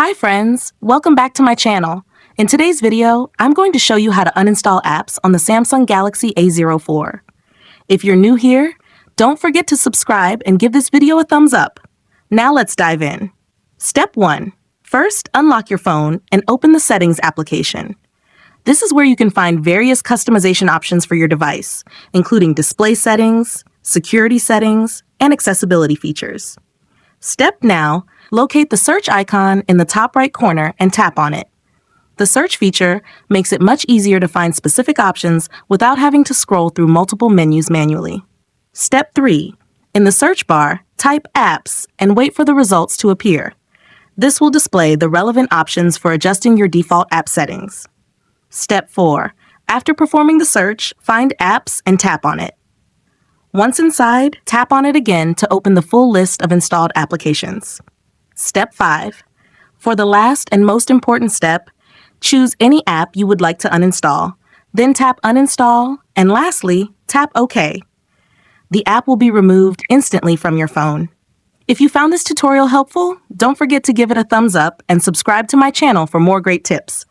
Hi friends, welcome back to my channel. In today's video, I'm going to show you how to uninstall apps on the Samsung Galaxy A04. If you're new here, don't forget to subscribe and give this video a thumbs up. Now let's dive in. Step 1. First, unlock your phone and open the Settings application. This is where you can find various customization options for your device, including display settings, security settings, and accessibility features. Step now, locate the search icon in the top right corner and tap on it. The search feature makes it much easier to find specific options without having to scroll through multiple menus manually. Step 3. In the search bar, type Apps and wait for the results to appear. This will display the relevant options for adjusting your default app settings. Step 4. After performing the search, find Apps and tap on it. Once inside, tap on it again to open the full list of installed applications. Step 5. For the last and most important step, choose any app you would like to uninstall, then tap Uninstall, and lastly, tap OK. The app will be removed instantly from your phone. If you found this tutorial helpful, don't forget to give it a thumbs up and subscribe to my channel for more great tips.